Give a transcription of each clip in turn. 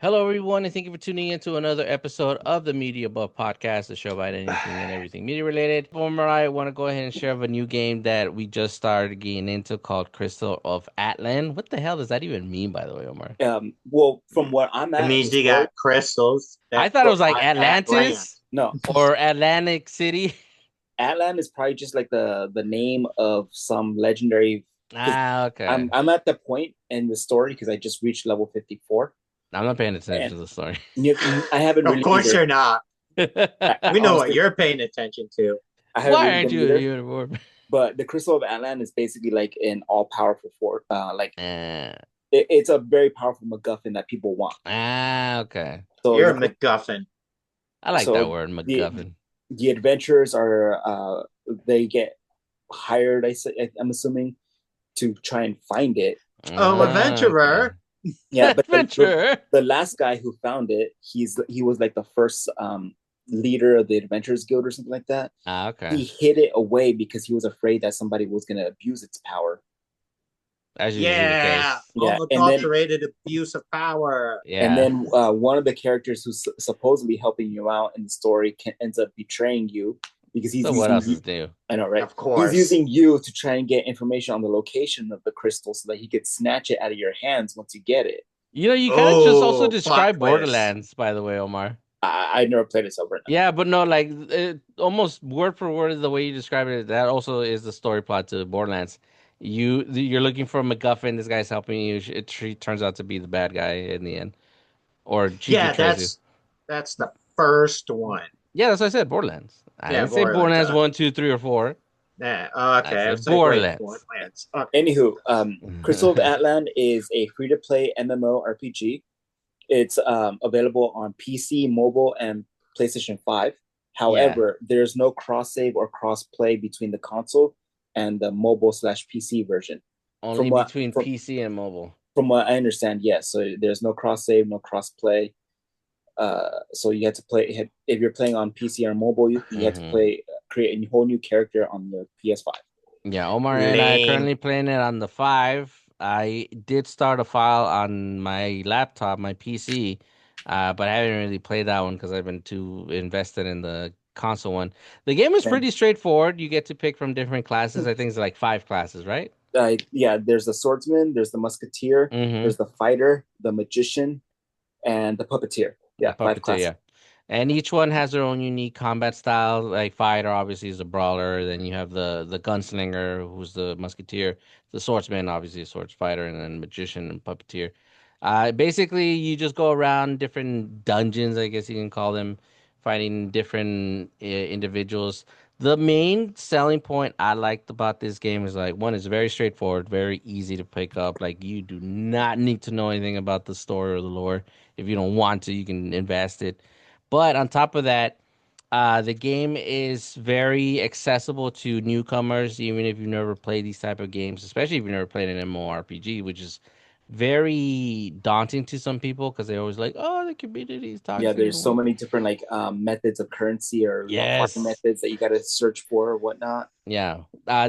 Hello, everyone, and thank you for tuning in to another episode of the Media Buff Podcast, the show about anything and everything media related. Omarr, I want to go ahead and share of a new game that we just started getting into called Crystal of Atlan. What the hell does that even mean, by the way, Omarr? Well, from what I'm It at in the means you story, got crystals I that thought it put was like on that land. Atlantis no, or Atlantic City. Atlan is probably just like the name of some legendary. Because Okay. I'm at the point in the story because I just reached level 54, I'm not paying attention and to the story. I haven't Of really course either. you're not. We know what Honestly, you're paying attention to. I haven't Why really aren't been you a either. uniform? But the Crystal of Atlan is basically like an all powerful fort. Ah, It's a very powerful MacGuffin that people want. okay. So You're the a MacGuffin. I like that so word, the MacGuffin. the adventurers are they get hired. I'm assuming to try and find it. Oh, But Okay. adventurer. yeah, but Adventure. the last guy who found it, he was like the first leader of the Adventurers Guild or something like that. Okay. He hid it away because he was afraid that somebody was going to abuse its power. As usually the Yeah, case. Yeah, unadulterated abuse of power. and Yeah. then one of the characters who's supposedly helping you out in the story ends up betraying you because he's So what using else you. is new? I know, right? Of He's course. using you to try and get information on the location of the crystal so that he could snatch it out of your hands once you get it. You know, you kind of just also Oh, plot described twist. Borderlands, by the way, Omarr. I never played it, so right now. Yeah, but no, like almost word for word the way you describe it. That also is the story plot to Borderlands. You're looking for a MacGuffin. This guy's helping you. She turns out to be the bad guy in the end, or she Yeah, betrays you. that's the first one. Yeah, that's what I said. Borderlands. I Yeah, didn't say Borderlands. Borderlands 1, 2, 3, or 4. Yeah, I okay, said it's like great Borderlands. Borderlands. Okay. Anywho, Crystal of Atlan is a free to play MMORPG. It's available on PC, mobile, and PlayStation 5. Yeah, However, there's no cross save or cross play between the console and the mobile/slash PC version. only From what between from, PC and mobile. from what I understand, yes. So there's no cross save, no cross play. So you have to play if you're playing on PC or mobile, you have to Hmm. play create a whole new character on your PS5. Yeah, Omar and I are Lame. currently playing it on the 5. I did start a file on my laptop, my PC, but I haven't really played that one because I've been too invested in the console one. The game is And pretty straightforward. You get to pick from different classes. I think it's like 5 classes, right? yeah, there's the swordsman, there's the musketeer, Mm-hmm. there's the fighter, the magician, and the puppeteer. The Yeah, five puppeteer, classes. yeah. And each one has their own unique combat style. Like fighter, obviously, is a brawler. Then you have the gunslinger, who's the musketeer. The swordsman, obviously, a swords fighter, and then magician and puppeteer. Basically, you just go around different dungeons, I guess you can call them, fighting different individuals. The main selling point I liked about this game is like one, it's very straightforward, very easy to pick up. Like you do not need to know anything about the story or the lore. If you don't want to, you can invest it. But on top of that, the game is very accessible to newcomers, even if you've never played these type of games, especially if you've never played an MMORPG, which is very daunting to some people because they're always like, "Oh, the community is Yeah, toxic there's and so what." many different like methods of currency or farming Yes, methods that you got to search for or whatnot. yeah.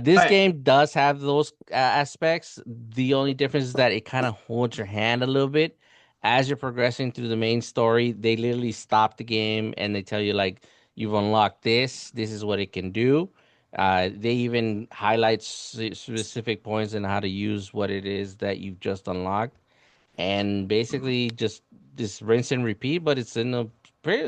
This But game does have those aspects. The only difference is that it kind of holds your hand a little bit as you're progressing through the main story. They literally stop the game and they tell you like you've unlocked this. This is what it can do. They even highlight specific points on how to use what it is that you've just unlocked, and basically just rinse and repeat. But it's in a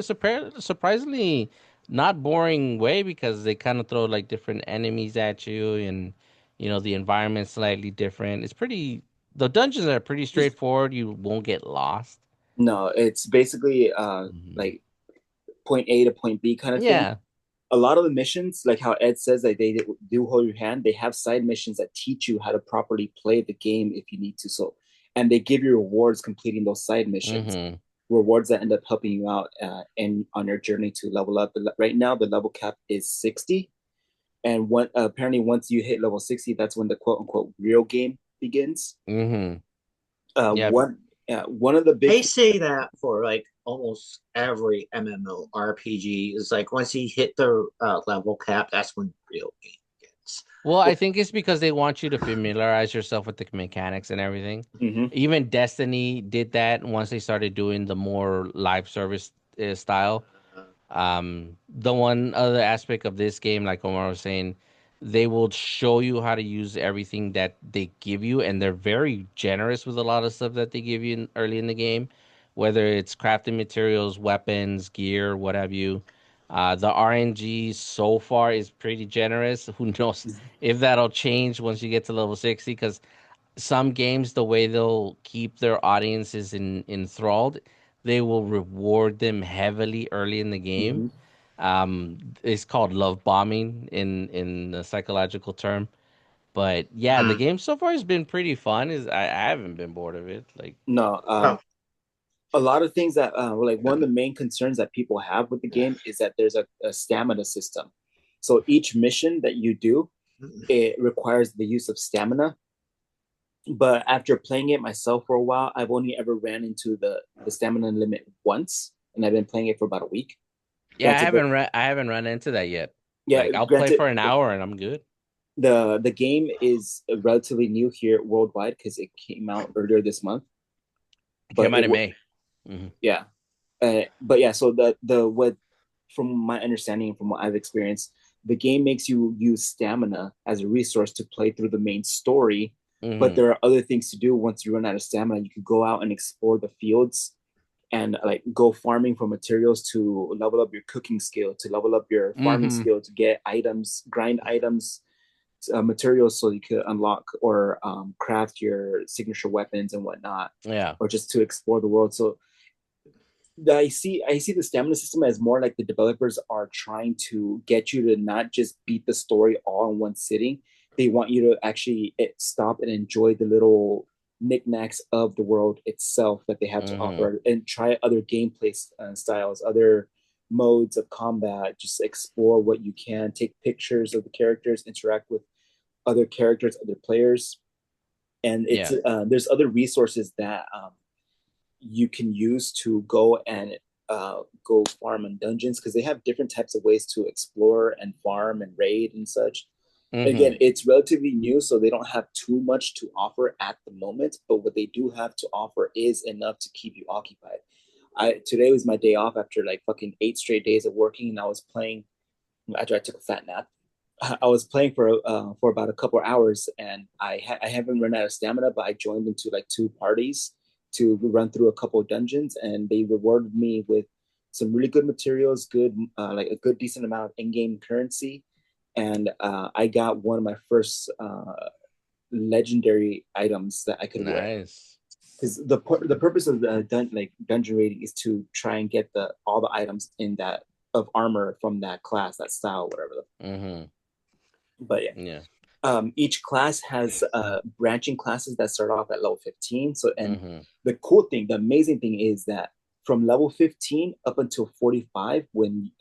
surprisingly not boring way because they kind of throw like different enemies at you, and the environment's slightly different. It's pretty. The dungeons are pretty straightforward. You won't get lost. No, it's basically Hmm. like point A to point B kind of thing. Yeah. A lot of the missions, like how Ed says that they do hold your hand, they have side missions that teach you how to properly play the game if you need to. So, and they give you rewards completing those side missions, Hmm. rewards that end up helping you out and on your journey to level up. Right now, the level cap is 60, and apparently once you hit level 60, that's when the quote unquote real game begins. Hmm. Uh, Yeah. one one of the big they say that for like almost every MMORPG is like once you hit the level cap, that's when the real game begins. Well, I think it's because they want you to familiarize yourself with the mechanics and everything. Mm-hmm. Even Destiny did that once they started doing the more live service style. The one other aspect of this game, like Omar was saying, they will show you how to use everything that they give you, and they're very generous with a lot of stuff that they give you early in the game, whether it's crafting materials, weapons, gear, what have you. The RNG so far is pretty generous. Who knows if that'll change once you get to level 60? Because some games, the way they'll keep their audiences enthralled, they will reward them heavily early in the game. Mm-hmm. It's called love bombing in the psychological term. But yeah, the Mm. game so far has been pretty fun. I haven't been bored of it. Like, No, Oh, a lot of things that like one of the main concerns that people have with the game is that there's a stamina system. So each mission that you do, it requires the use of stamina. But after playing it myself for a while, I've only ever ran into the stamina limit once, and I've been playing it for about a week. yeah, Granted, I haven't run into that yet. yeah, Like, I'll play granted, for an hour and I'm good. the game is relatively new here worldwide because it came out earlier this month. It But came out in May. Hmm. yeah, but yeah, so the what from my understanding and from what I've experienced, the game makes you use stamina as a resource to play through the main story. But Hmm. there are other things to do once you run out of stamina. You could go out and explore the fields and like go farming for materials to level up your cooking skill, to level up your farming Hmm. skill, to get items, grind items, materials so you could unlock or craft your signature weapons and whatnot, Yeah. or just to explore the world. So I see the stamina system as more like the developers are trying to get you to not just beat the story all in one sitting. They want you to actually stop and enjoy the little knickknacks of the world itself that they have to Hmm. offer and try other gameplay styles, other modes of combat. Just explore what you can, take pictures of the characters, interact with other characters, other players, and it's Yeah. there's other resources that you can use to go and go farm in dungeons because they have different types of ways to explore and farm and raid and such. Again, Hmm. it's relatively new, so they don't have too much to offer at the moment. But what they do have to offer is enough to keep you occupied. I Today was my day off after like fucking 8 straight days of working, and I was playing. After I took a fat nap, I was playing for about a couple of hours, and I haven't run out of stamina, but I joined into like two parties to run through a couple of dungeons, and they rewarded me with some really good materials, good like a good decent amount of in-game currency, and I got one of my first legendary items that I could wear. Nice. Because the purpose of the dungeon raiding is to try and get the all the items in that of armor from that class, that style, whatever. Hmm. But yeah, Yeah. each class has branching classes that start off at level 15. So, and Hmm. the cool thing, the amazing thing is that from level 15 up until 45, when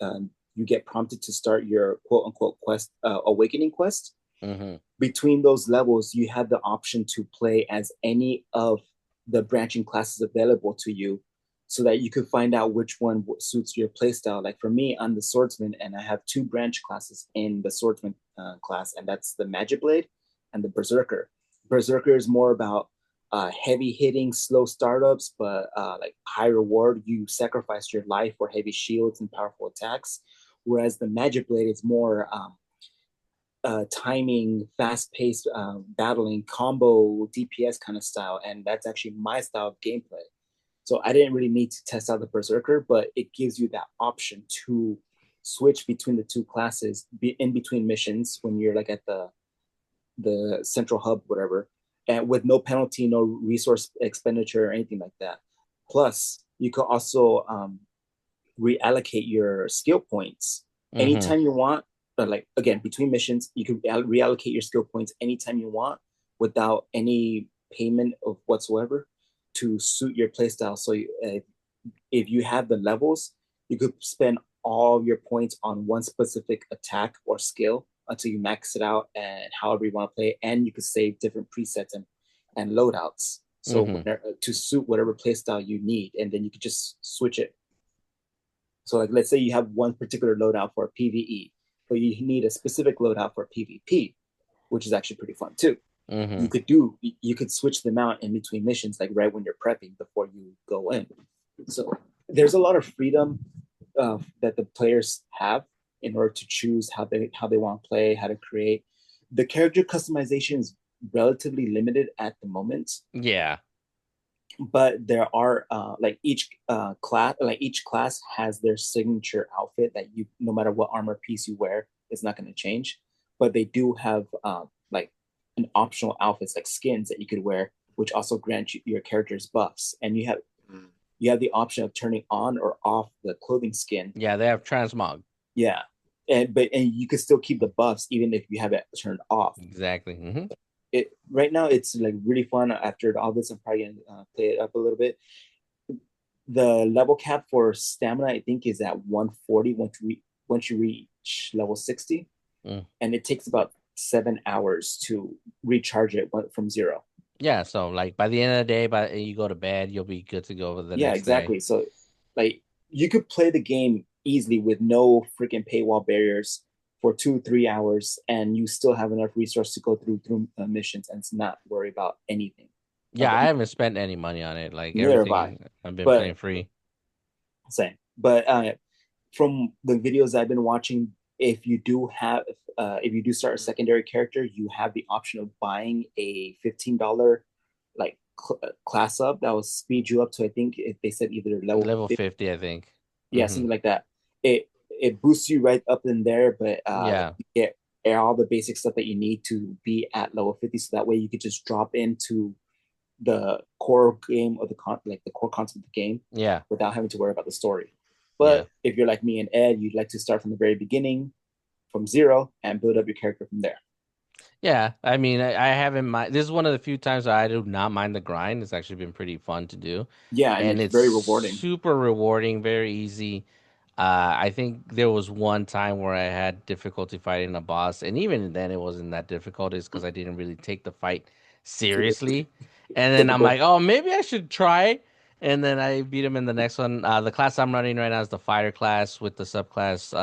you get prompted to start your quote unquote quest, awakening quest, Hmm. between those levels, you have the option to play as any of the branching classes available to you so that you could find out which one suits your playstyle. Like for me, I'm the swordsman, and I have two branch classes in the swordsman class, and that's the Magic Blade and the Berserker. Berserker is more about heavy hitting, slow startups, but like high reward. You sacrifice your life for heavy shields and powerful attacks. Whereas the Magic Blade is more timing, fast paced battling, combo DPS kind of style. And that's actually my style of gameplay. So I didn't really need to test out the Berserker, but it gives you that option to switch between the two classes in between missions when you're like at the central hub, whatever, and with no penalty, no resource expenditure or anything like that. Plus, you could also reallocate your skill points Hmm. anytime you want. Like again, between missions, you can reallocate your skill points anytime you want without any payment of whatsoever to suit your playstyle. So if you have the levels, you could spend all your points on one specific attack or skill until you max it out and however you want to play. And you could save different presets and loadouts. So Hmm. to suit whatever playstyle you need, and then you could just switch it. So like let's say you have one particular loadout for PvE, but you need a specific loadout for PvP. which is actually pretty fun too. Hmm. You could switch them out in between missions, like right when you're prepping before you go in. So there's a lot of freedom that the players have in order to choose how they want to play, how to create. The character customization is relatively limited at the moment, Yeah. but there are each class has their signature outfit that you, no matter what armor piece you wear, it's not going to change. But they do have like an optional outfits like skins that you could wear, which also grant you your character's buffs. And you have the option of turning on or off the clothing skin. Yeah, they have transmog. Yeah, and you can still keep the buffs even if you have it turned off. Exactly. It right now it's like really fun. After all this, I'm probably gonna play it up a little bit. The level cap for stamina, I think, is at 140 once you reach level 60, Mm. and it takes about 7 hours to recharge it from zero. Yeah, so like by the end of the day, by you go to bed, you'll be good to go for the Yeah, next day. exactly. So, like, you could play the game easily with no freaking paywall barriers for 2 3 hours, and you still have enough resource to go through missions and not worry about anything. Yeah, I haven't spent any money on it. Like Neither have I. everything I've been But playing free. same. But from the videos I've been watching, if you do start a secondary character, you have the option of buying a $15 like class up that will speed you up to, I think if they said either level Level 50, 50, I think. yeah, something like that. It boosts you right up in there, but Yeah. you get all the basic stuff that you need to be at level 50, so that way you could just drop into the core game of like the core concept of the game Yeah. without having to worry about the story. Yeah. But if you're like me and Ed, you'd like to start from the very beginning, from zero, and build up your character from there. Yeah. I mean, I haven't mind. This is one of the few times I do not mind the grind. It's actually been pretty fun to do. Yeah, and And it's it's very rewarding. super rewarding, very easy. I think there was one time where I had difficulty fighting a boss, and even then it wasn't that difficult. It's because I didn't really take the fight seriously. And then I'm Typical. like, oh, maybe I should try. And then I beat him in the next one. The class I'm running right now is the fighter class with the subclass,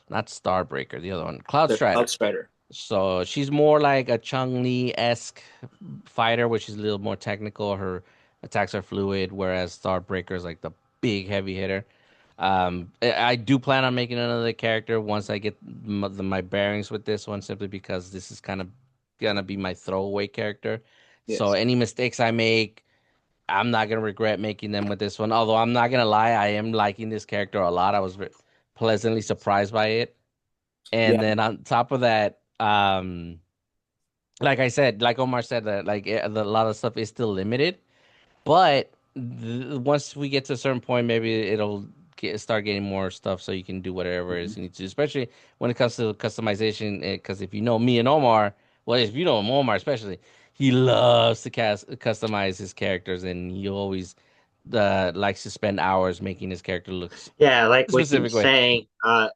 not Starbreaker, the other one, Cloud The Strider. Outsider. So she's more like a Chun-Li-esque fighter, which is a little more technical. Her attacks are fluid, whereas Starbreaker is like the big heavy hitter. I do plan on making another character once I get my bearings with this one, simply because this is kind of gonna be my throwaway character. So Yes. any mistakes I make, I'm not gonna regret making them with this one. Although I'm not gonna lie, I am liking this character a lot. I was pleasantly surprised by it. And Yeah. then on top of that, like I said, like Omar said, that like a lot of stuff is still limited. But once we get to a certain point, maybe it'll start getting more stuff so you can do whatever it Mhm. is you need to do, especially when it comes to customization. Because if you know me and Omar, well, if you know Omar especially, he loves to customize his characters, and he always likes to spend hours making his character look Yeah, like a we keep specific way. saying,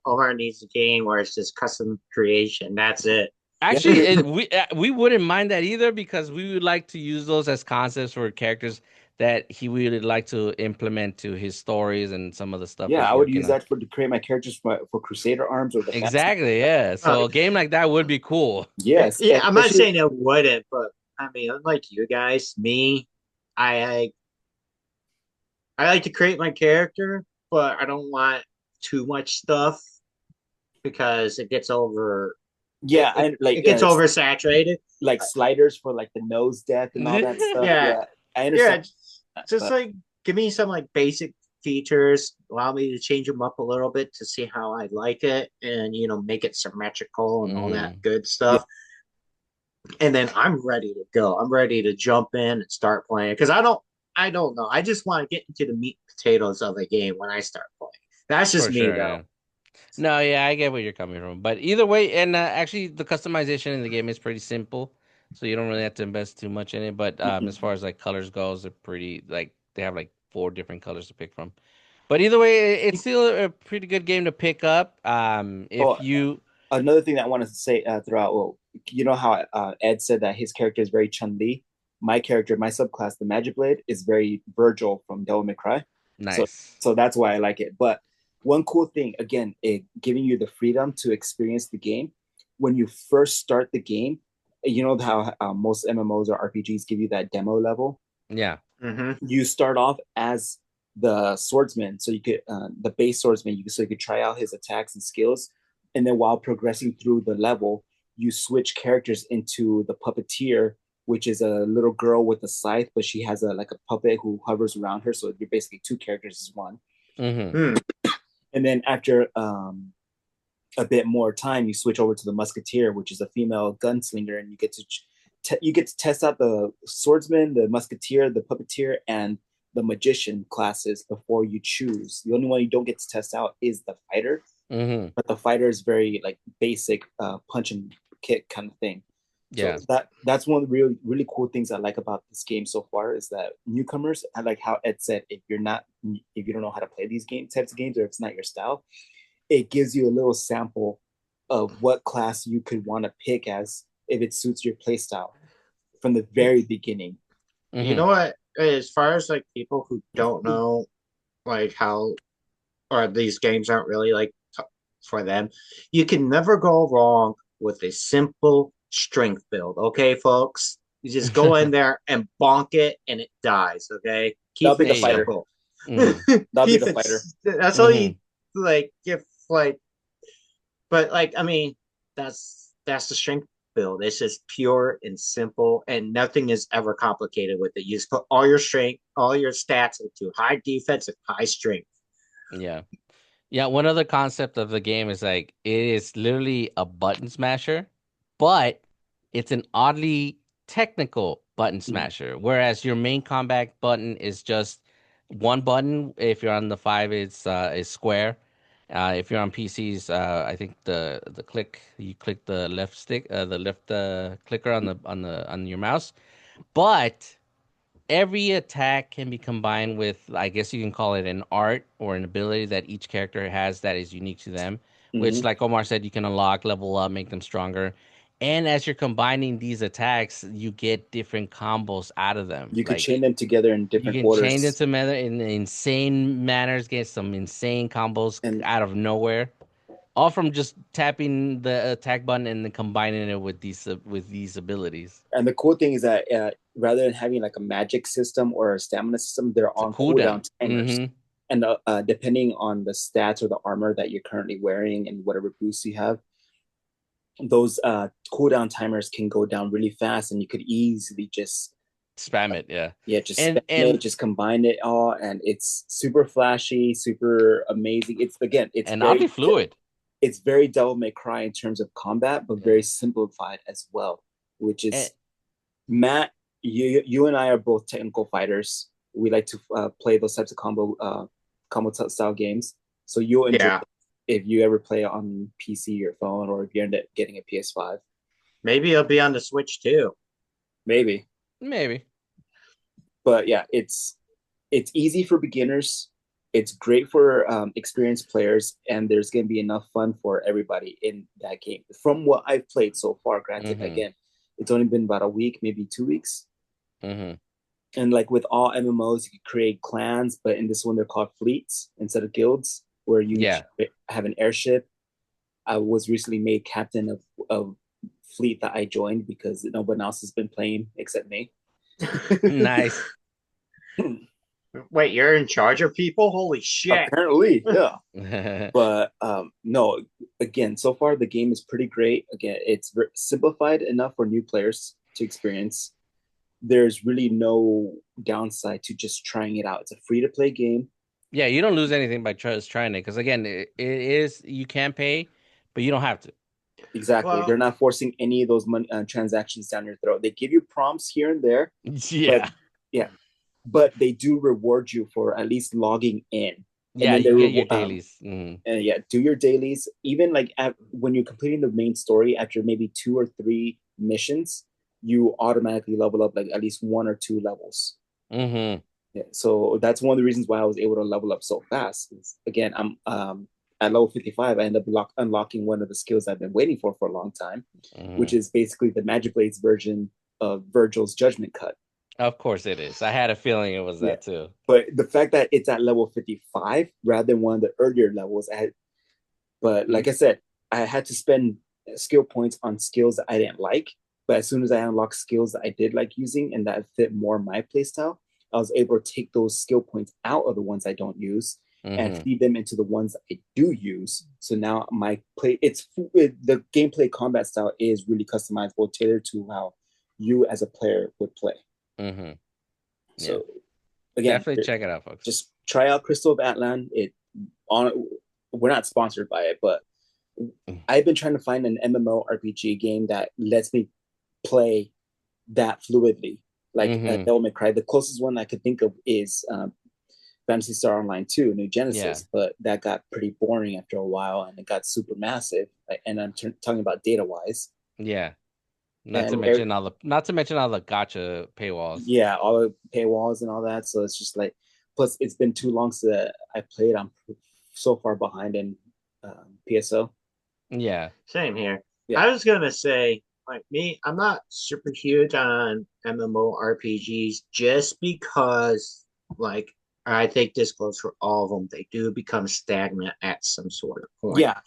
Omarr needs a game where it's just custom creation. That's it. Yeah. Actually, we wouldn't mind that either because we would like to use those as concepts for characters that he would like to implement to his stories and some of the stuff Yeah, he's I would working use on. that to create my characters for Crusader arms or Defense. Exactly, yeah. Uh, So a game like that would be cool. Yes, yeah, and I'm not especially saying it wouldn't, but I mean, unlike you guys, me, I I like to create my character, but I don't want too much stuff because it gets over yeah, and it gets oversaturated. like sliders for like the nose death and all that stuff. Yeah, Yeah, I understand yeah, just but like give me some like basic features, allow me to change them up a little bit to see how I like it, and make it symmetrical and all that Hmm. good yeah, stuff. And then I'm ready to go. I'm ready to jump in and start playing because I don't know. I just want to get into the meat and potatoes of a game when I start playing. That's just For me sure, though. yeah. No, yeah, I get where you're coming from. But either way, and actually, the customization in the game is pretty simple, so you don't really have to invest too much in it. But as mhm. far as like colors goes, they're pretty like they have like four different colors to pick from. But either way, it's still a pretty good game to pick up. Oh, If you another thing that I wanted to say throughout. Well, you know how Ed said that his character is very Chun Li. My character, my subclass, the Magic Blade, is very Virgil from Devil May Cry. So, nice, so that's why I like it. But one cool thing, again, it giving you the freedom to experience the game. when you first start the game, you know how most MMOs or RPGs give you that demo level. Yeah. Mm-hmm. You start off as the swordsman, so you could the base swordsman. You could try out his attacks and skills, and then while progressing through the level, you switch characters into the puppeteer, which is a little girl with a scythe, but she has a like a puppet who hovers around her. So you're basically two characters as one. Mm-hmm. Hmm. And then after a bit more time, you switch over to the musketeer, which is a female gunslinger, and you get to test out the swordsman, the musketeer, the puppeteer, and the magician classes before you choose. The only one you don't get to test out is the fighter, Mm-hmm. but the fighter is very like basic punch and kick kind of thing. So Yeah. that's one of the really cool things I like about this game so far is that newcomers, I like how Ed said, if you don't know how to play these types of games, or if it's not your style, it gives you a little sample of what class you could want to pick as if it suits your playstyle from the very beginning. You Mm-hmm. know what? As far as like people who don't know like how or these games aren't really like for them, you can never go wrong with a simple strength build. Okay, folks, you just go in there and bonk it, and it dies. Okay, That'll keep be it the There you go. fighter. simple. Mm-hmm. That'll be Keep the it. fighter. That's all you Mm-hmm. like. If like, but like, I mean, that's the strength build. It's just pure and simple, and nothing is ever complicated with it. You just put all your strength, all your stats into high defense and high strength. Yeah. Yeah, one other concept of the game is like it is literally a button smasher, but it's an oddly technical button Mm-hmm. smasher. Whereas your main combat button is just one button. If you're on the five, it's is square. If you're on PCs, I think the click you click the left stick, the left clicker on the on your mouse. But every attack can be combined with, I guess you can call it an art or an ability that each character has that is unique to them, which, Mm-hmm. like Omar said, you can unlock, level up, make them stronger. And as you're combining these attacks, you get different combos out of them. You could Like chain them together in you different can chain them orders, together in insane manners, get some insane combos and out of nowhere, all from just tapping the attack button and then combining it with these abilities. the cool thing is that rather than having like a magic system or a stamina system, they're It's a on cooldown. cooldown timers. Mm-hmm. And depending on the stats or the armor that you're currently wearing and whatever boosts you have, those cooldown timers can go down really fast, and you could easily just Spam it, yeah. just And spam it, and just combine it all, and it's super flashy, super amazing. It's again, and oddly fluid. it's very Devil May Cry in terms of combat, but Yeah. very simplified as well. Which And, is Matt, you and I are both technical fighters. We like to play those types of combo style games. So you'll enjoy Yeah, it if you ever play on PC or phone, or if you end up getting a PS5. maybe it'll be on the Switch too. Maybe. maybe. But yeah, it's easy for beginners. It's great for experienced players, and there's going to be enough fun for everybody in that game. From what I've played so far, granted, Mm-hmm. again, it's only been about a week, maybe 2 weeks. Mm-hmm. And like with all MMOs, you can create clans, but in this one, they're called fleets instead of guilds, where you each Yeah. have an airship. I was recently made captain of fleet that I joined because no one else has been playing except me. Nice. Wait, you're in charge of people? Holy shit! Apparently, yeah. Mm-hmm. But no, again, so far the game is pretty great. Again, it's simplified enough for new players to experience. There's really no downside to just trying it out. It's a free to play game. Yeah, you don't lose anything by trying it because again, it is you can pay, but you don't have to. Exactly. They're Well, not forcing any of those money transactions down your throat. They give you prompts here and there, but Yeah. yeah, but they do reward you for at least logging in. And Yeah, then they you get your dailies. Mm-hmm. and yeah, do your dailies. Even like when you're completing the main story after maybe 2 or 3 missions, you automatically level up like at least 1 or 2 levels. Mm-hmm. Yeah, so that's one of the reasons why I was able to level up so fast. Again, I'm at level 55. I end up unlocking one of the skills I've been waiting for a long time, which Mm-hmm. is basically the Magic Blades version of Virgil's Judgment Cut. Of course it is. I had a feeling it was Yeah, that too. but the fact that it's at level 55 rather than one of the earlier levels, but like I said, I had to spend skill points on skills that I didn't like. But as soon as I unlocked skills that I did like using and that fit more my playstyle, I was able to take those skill points out of the ones I don't use and Mm-hmm. feed them into the ones I do use. So now my play, the gameplay combat style is really customizable, tailored to how you as a player would play. Mm-hmm. Yeah. So again, Definitely check it out, folks. just try out Crystal of Atlan. On we're not sponsored by it, but I've been trying to find an MMORPG game that lets me play that fluidly, like Mm-hmm. Devil May Cry. The closest one I could think of is Fantasy Star Online 2, New Yeah. Genesis, but that got pretty boring after a while, and it got super massive. And I'm talking about data wise, Yeah. Not to and mention all the gotcha paywalls. yeah, all the paywalls and all that. So it's just like, plus it's been too long since I played. I'm so far behind in PSO. Yeah. Same here. Yeah, I was gonna say, like me, I'm not super huge on MMORPGs just because, like, I think this goes for all of them. They do become stagnant at some sort of point yeah,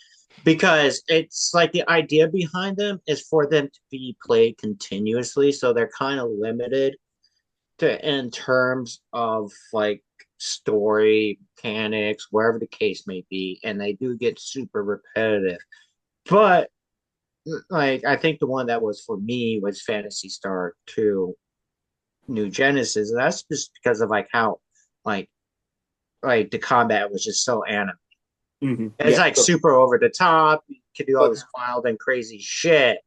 because it's like the idea behind them is for them to be played continuously, so they're kind of limited to in terms of like story mechanics, wherever the case may be, and they do get super repetitive. But like I think the one that was for me was Fantasy Star 2 New Genesis. And that's just because of like how like the combat was just so anime. It's yeah. like So, super over the top. You can do all but this wild and crazy shit.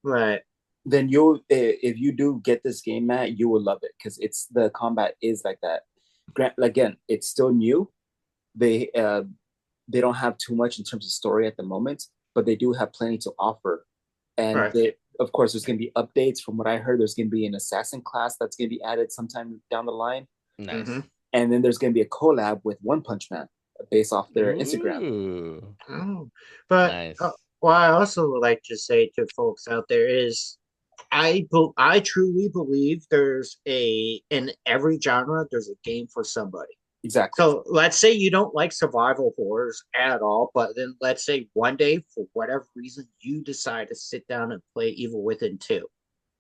But then you'll if you do get this game, Matt, you will love it because it's the combat is like that. Grant again, it's still new. They uh they don't have too much in terms of story at the moment, but they do have plenty to offer. And right. of course, there's going to be updates. From what I heard, there's going to be an assassin class that's going to be added sometime down the line, Mm-hmm. Nice. and then there's going to be a collab with One Punch Man based off their Instagram. Ooh. Oh. But Nice. what I also would like to say to folks out there is I truly believe there's a in every genre there's a game for somebody. Exactly. So let's say you don't like survival horrors at all, but then let's say one day, for whatever reason, you decide to sit down and play Evil Within 2.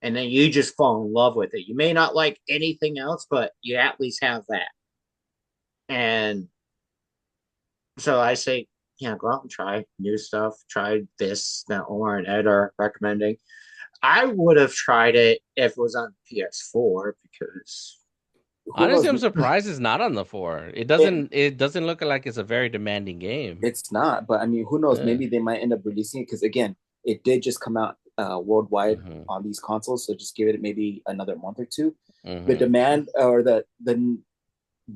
And then you just fall in love with it. You may not like anything else, but you at least have that. And so I say, yeah, go out and try new stuff. Try this that Omar and Ed are recommending. I would have tried it if it was on PS4 because Who knows? Honestly, I'm surprised it's not on the 4. It It, doesn't it doesn't look like it's a very demanding game. it's not, but I mean, who knows? Yeah. Maybe they might end up releasing it because again, it did just come out worldwide Mm-hmm. on these consoles. So just give it maybe another month or two. The Mm-hmm. demand or the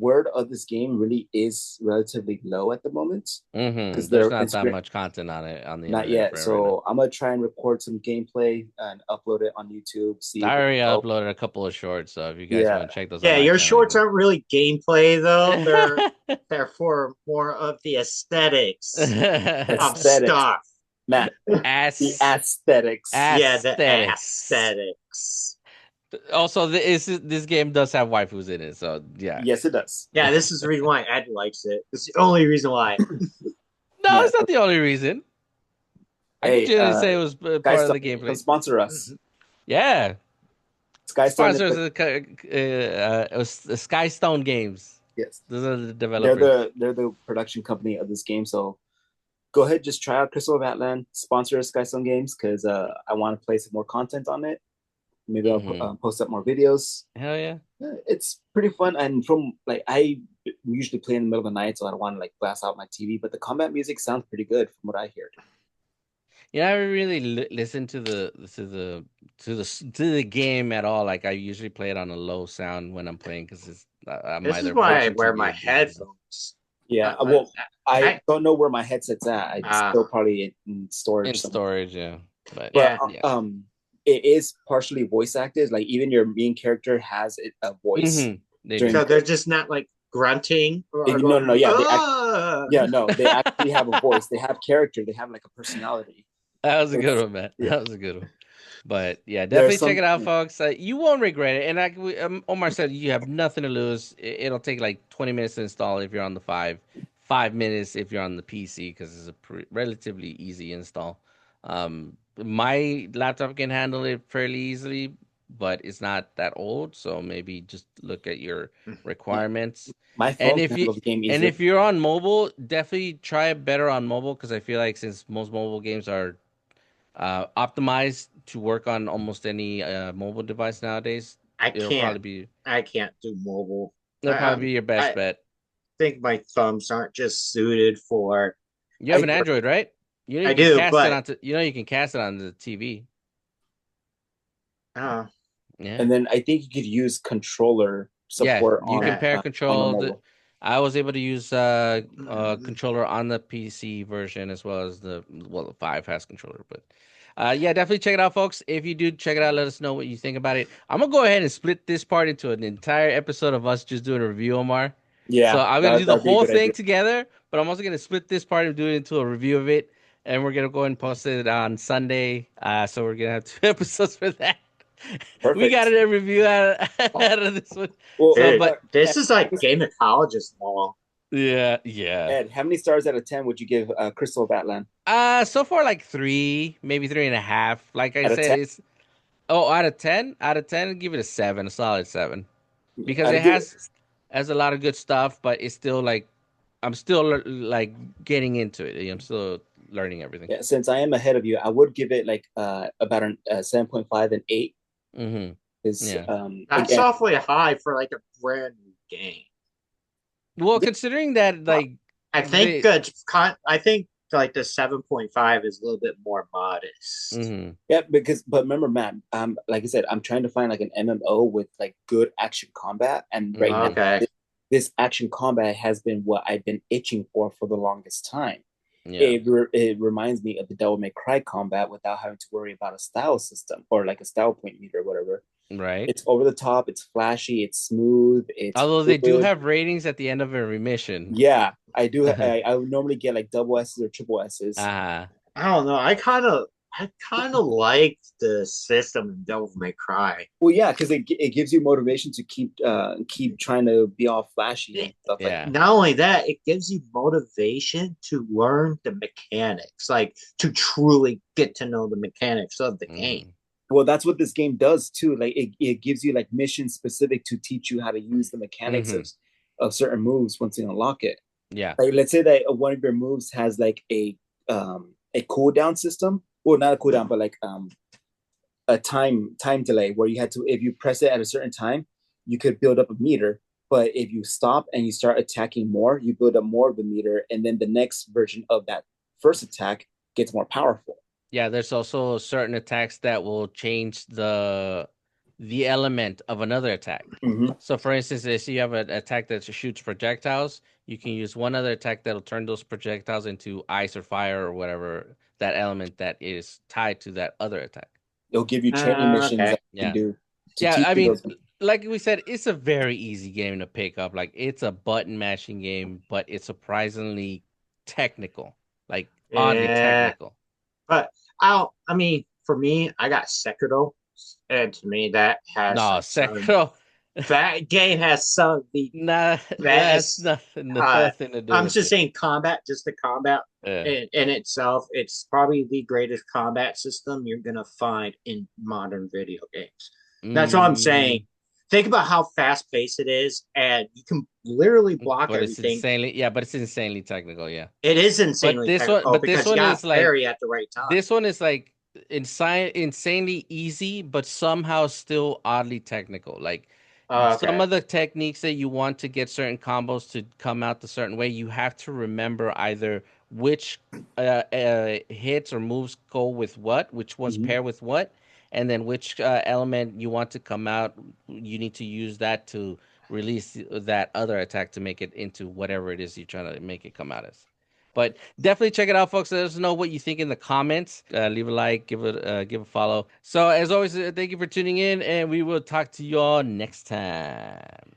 word of this game really is relatively low at the moment Mm-hmm. because There's their not that Instagram much content on it on the not internet yet. for it right now. So I'm gonna try and record some gameplay and upload it on YouTube. See I if it already helps. uploaded a couple of shorts, so if you guys Yeah, want to check those out yeah, my your channel, you shorts can. aren't really gameplay though. They're for more of the aesthetics of aesthetics, stuff. Matt. The Ass aesthetics. Yeah, the aesthetics. aesthetics. Also, this game does have waifus in it, so yeah. Yes, it does. Yeah, this is the reason why Ed likes it. It's the only reason why. No, Yeah. it's not the only reason. I could Hey, generally say it was part of the Skystone, come gameplay. sponsor us. Yeah, Skystone is sponsors the yes. Skystone Games. Yes. Those are the They're developers. the production company of this game. So go ahead, just try out Crystal of Atlan, sponsor Skystone Games because I want to play some more content on it. Maybe I'll Mm-hmm. post up more videos. Hell yeah. It's pretty fun, and from like I usually play in the middle of the night, so I don't want to like blast out my TV. But the combat music sounds pretty good from what I hear. Yeah, I haven't really listened to the game at all. Like I usually play it on a low sound when I'm playing because I'm This is either why I watching wear TV my or doing something. headphones. Yeah, Uh, well, I I don't know where my headset's at. I uh, still probably in storage In somewhere. storage, yeah. But But yeah. yeah. it is partially voice acted. Like even your main character has a voice Mm-hmm. They during do. So they're just not like grunting or no, going, no, no, yeah, oh. yeah, no, they actually have a voice. They have character. They have like a personality. That was a good It's one, man. yeah. That was a good one. But yeah, There's definitely check some it out, folks. You won't regret it. And like Omar said, you have nothing to lose. It'll take like 20 minutes to install if you're on the 5 minutes if you're on the PC because it's a relatively easy install. My laptop can handle it fairly easily, but it's not that old, so maybe just look at your Yeah, requirements. my And phone if can you handle the game and easier. if you're on mobile, definitely try it better on mobile because I feel like since most mobile games are optimized to work on almost any mobile device nowadays, I it'll can't probably be I can't do mobile. it'll probably be your best I bet. think my thumbs aren't just suited for. You have I an Android, right? You know I you can do, cast it but onto you can cast it on the TV. uh, Yeah. and then I think you could use controller Yeah, support you can pair on the control. mobile. I was able to use controller on the PC version as well as the 5 has controller. But yeah, definitely check it out, folks. If you do check it out, let us know what you think about it. I'm gonna go ahead and split this part into an entire episode of us just doing a review, Omar. So Yeah, I'm gonna do that the that'd be a whole good thing idea. together, but I'm also gonna split this part and do it into a review of it, and we're gonna go and post it on Sunday. So we're gonna have 2 episodes for that. We got Perfect. a review out of this one. Well, So, dude, but this is like gamecologist long. yeah, yeah. Ed, how many stars out of 10 would you give Crystal of Atlan? So far like 3, maybe 3.5. Like I Out of said, 10? it's out of 10, give it a 7, a solid 7, because I'd it give it. has a lot of good stuff, but it's still like I'm still like getting into it. I'm still learning everything. Yeah, since I am ahead of you, I would give it like about a 7.5 and 8. Is Yeah. That's again, awfully high for like a brand new game. Well, considering that Well, like I think they. I think like the 7.5 is a little bit more modest. hmm yeah, because but remember, Matt, like I said, I'm trying to find like an MMO with like good action combat, and right now hmm Okay. this action combat has been what I've been itching for the longest time. Yeah. It reminds me of the Devil May Cry combat without having to worry about a style system or like a style point meter or whatever. Right. It's over the top, it's flashy, it's smooth, it's Although they do fluid. have ratings at the end of every mission. Yeah, I do. I would normally get like double S's or triple S's. uh I don't know. I kind of like the system in Devil May Cry. Well, yeah, because it gives you motivation to keep trying to be all flashy and stuff like Yeah. Not only that, it gives you motivation to learn the mechanics, like to truly get to know the mechanics of the game. hmm that. Well, that's what this game does too. Like it gives you like missions specific to teach you how to use the mechanics hmm of certain moves once you unlock it. Yeah. Like let's say that one of your moves has like a cooldown system. Well, not a cooldown, but like a time delay where you had to, if you press it at a certain time, you could build up a meter. But if you stop and you start attacking more, you build up more of the meter, and then the next version of that first attack gets more powerful. Yeah, there's also certain attacks that will change the element of another attack. Mm-hmm. So for instance, if you have an attack that shoots projectiles, you can use one other attack that'll turn those projectiles into ice or fire or whatever that element that is tied to that other attack. It'll give you training missions Okay. that you can Yeah. do to Yeah, teach I you mean, those. like we said, it's a very easy game to pick up. Like it's a button mashing game, but it's surprisingly technical. Like oddly Yeah, technical. but I mean, for me, I got Sekiro, and to me, that has No, like some Sekiro. that game has some of the Nah, that's best. Uh, nothing to do I'm with just it. saying combat, just the combat Yeah. in itself. It's probably the greatest combat system you're gonna find in modern video games. That's what I'm saying. Mm, Think about how fast paced it is, and you can literally block but it's everything. insanely, yeah, but it's insanely technical, yeah. It is insanely technical But this because you one got is to like, parry at the right time. this one is like insanely easy, but somehow still oddly technical. Like some Okay. of the techniques that you want to get certain combos to come out the certain way, you have to remember either which hits or moves go with what, which ones Mm-hmm. pair with what, and then which element you want to come out. You need to use that to release that other attack to make it into whatever it is you're trying to make it come out as. But definitely check it out, folks. Let us know what you think in the comments. Leave a like, give a follow. So as always, thank you for tuning in, and we will talk to you all next time.